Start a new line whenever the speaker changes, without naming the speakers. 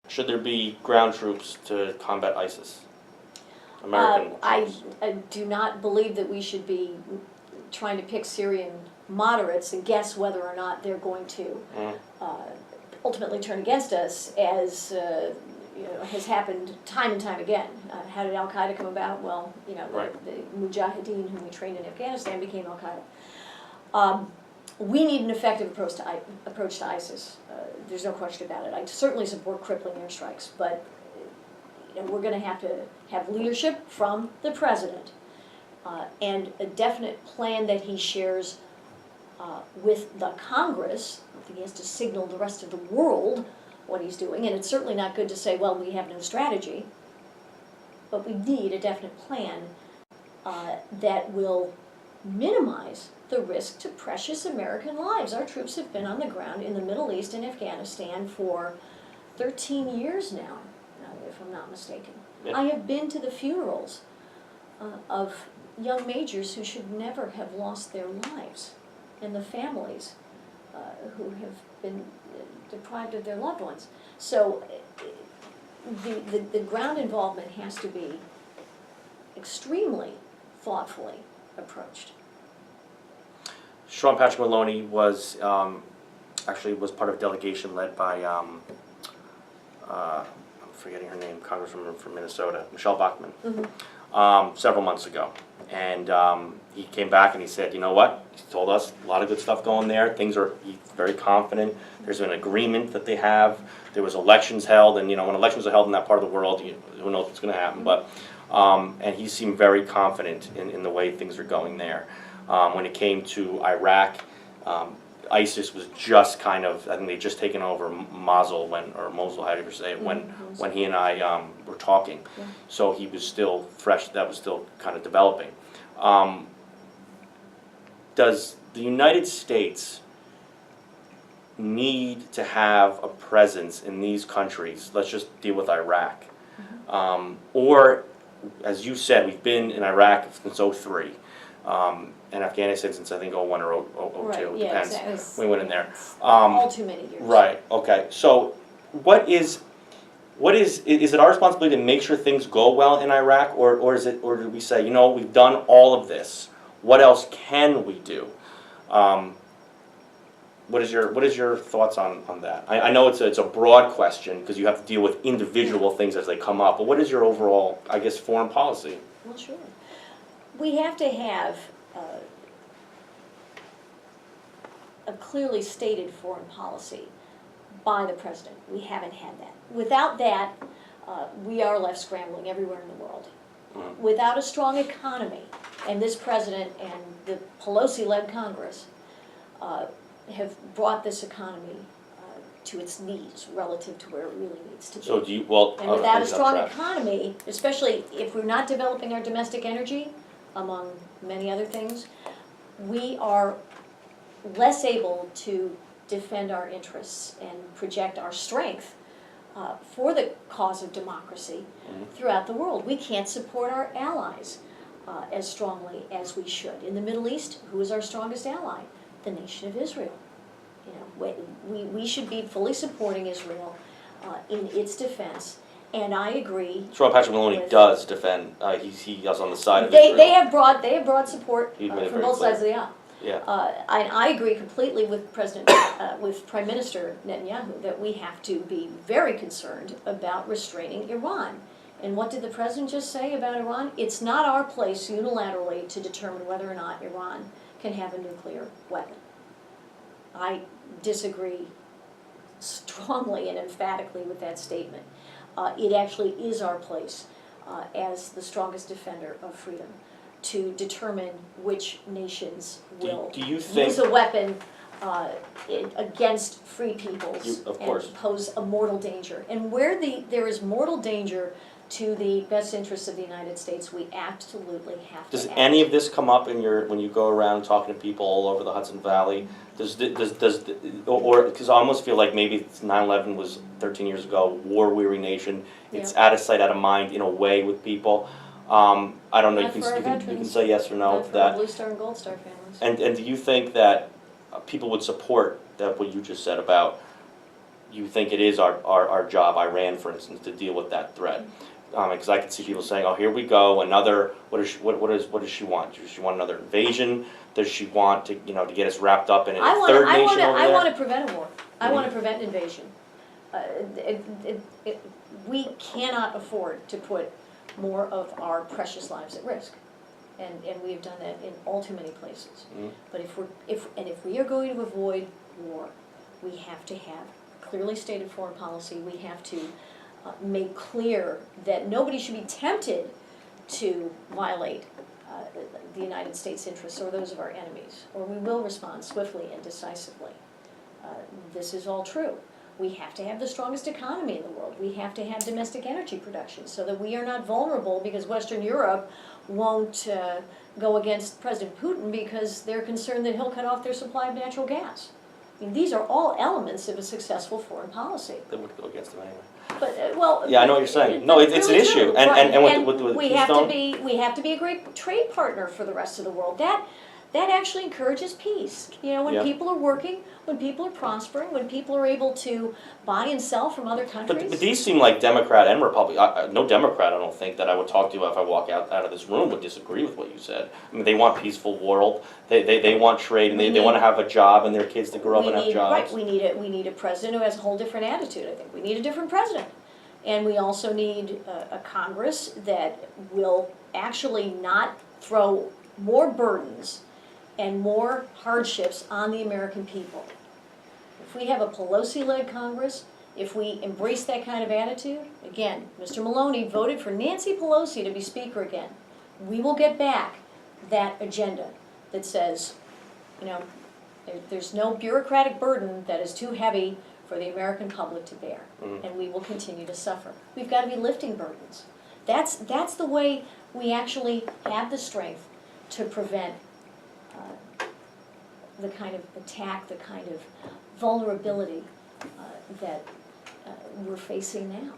Should there be ground troops to combat ISIS? American troops.
I do not believe that we should be trying to pick Syrian moderates and guess whether or not they're going to ultimately turn against us, as has happened time and time again. How did Al Qaeda come about? Well, the Mujahideen whom we trained in Afghanistan became Al Qaeda. We need an effective approach to ISIS. There's no question about it. I certainly support crippling airstrikes, but we're going to have leadership from the president and a definite plan that he shares with the Congress. I think he has to signal the rest of the world what he's doing, and it's certainly not good to say, well, we have no strategy, but we need a definite plan that will minimize the risk to precious American lives. Our troops have been on the ground in the Middle East and Afghanistan for 13 years now, if I'm not mistaken.
Yeah.
I have been to the funerals of young majors who should never have lost their lives, and the families who have been deprived of their loved ones. So the ground involvement has to be extremely thoughtfully approached.
Sean Patrick Maloney was actually was part of a delegation led by I'm forgetting her name, Congresswoman from Minnesota, Michelle Bachmann, several months ago, and he came back and he said, you know what? He told us a lot of good stuff going there. He's very confident. There's an agreement that they have. There was elections held, and when elections are held in that part of the world, who knows what's going to happen? But and he seemed very confident in the way things are going there. When it came to Iraq, ISIS was just I think they'd just taken over Mosul, how do you say it, when he and I were talking.
Yeah.
So he was still fresh, that was still kind of developing. Does the United States need to have a presence in these countries? Let's just deal with Iraq. Or, as you said, we've been in Iraq since 2003. And Afghanistan since I think 2001 or 2002,
Right, yeah,
depends.
exactly.
We went in there.
All too many years.
Right, okay. So what is it our responsibility to make sure things go well in Iraq, or do we say, we've done all of this, what else can we do? What is your thoughts on that? I know it's a broad question because you have to deal with individual things as they come up, but what is your overall, I guess, foreign policy?
Well, sure. We have to have a clearly stated foreign policy by the president. We haven't had that. Without that, we are left scrambling everywhere in the world. Without a strong economy, and this president and the Pelosi-led Congress have brought this economy to its knees relative to where it really needs to be.
So
and without a strong economy, especially if we're not developing our domestic energy, among many other things, we are less able to defend our interests and project our strength for the cause of democracy throughout the world. We can't support our allies as strongly as we should. In the Middle East, who is our strongest ally? The nation of Israel. We should be fully supporting Israel in its defense. And I agree.
Sean Patrick Maloney does defend. He is on the side of Israel.
They have broad support from both sides of the aisle.
Yeah.
I agree completely with with Prime Minister Netanyahu that we have to be very concerned about restraining Iran. And what did the president just say about Iran? It's not our place unilaterally to determine whether or not Iran can have a nuclear weapon. I disagree strongly and emphatically with that statement. It actually is our place as the strongest defender of freedom to determine which nations will use a weapon against free peoples and pose a mortal danger. And where there is mortal danger to the best interests of the United States, we absolutely have to
Does
act.
any of this come up in when you go around talking to people all over the Hudson Valley? Or because I almost feel like maybe 9/11 was 13 years ago, war-weary nation. It's out of sight, out of mind in a way with people. I don't know. You can say yes or no to that.
Blue Star and Gold Star families.
And do you think that people would support that what you just said about you think it is our job, Iran, for instance, to deal with that threat. Because I can see people saying, "Oh, here we go, another." What does she want? Does she want another invasion? Does she want to to get us wrapped up in a third nation over
I
there?
want to prevent a war. I
Mhm.
want to prevent invasion. We cannot afford to put more of our precious lives at risk, and we have done that in all too many places.
Mhm.
But if we are going to avoid war, we have to have clearly stated foreign policy. We have to make clear that nobody should be tempted to violate the United States interests or those of our enemies, or we will respond swiftly and decisively. This is all true. We have to have the strongest economy in the world. We have to have domestic energy production so that we are not vulnerable because Western Europe won't go against President Putin because they're concerned that he'll cut off their supply of natural gas. I mean, these are all elements of a successful foreign policy.
They would go against them anyway.
But well,
Yeah, I know what you're saying. No, it's an
really
issue,
true,
and
right.
with the
we have to
Keystone.
we have to be a great trade partner for the rest of the world. That actually encourages peace. You know, when
Yeah.
people are working, when people are prospering, when people are able to buy and sell from other countries.
But these seem like Democrat and Republican. No Democrat, I don't think, that I would talk to if I walk out of this room would disagree with what you said. I mean, they want peaceful world. They want trade, and they want to have a job and their kids to grow up and have jobs.
Right, we need a president who has a whole different attitude. I think we need a different president. And we also need a Congress that will actually not throw more burdens and more hardships on the American people. If we have a Pelosi-led Congress, if we embrace that kind of attitude, again, Mr. Maloney voted for Nancy Pelosi to be Speaker again. We will get back that agenda that says, there's no bureaucratic burden that is too heavy for the American public to bear, and we will continue to suffer. We've got to be lifting burdens. That's the way we actually have the strength to prevent the kind of attack, the kind of vulnerability that we're facing now.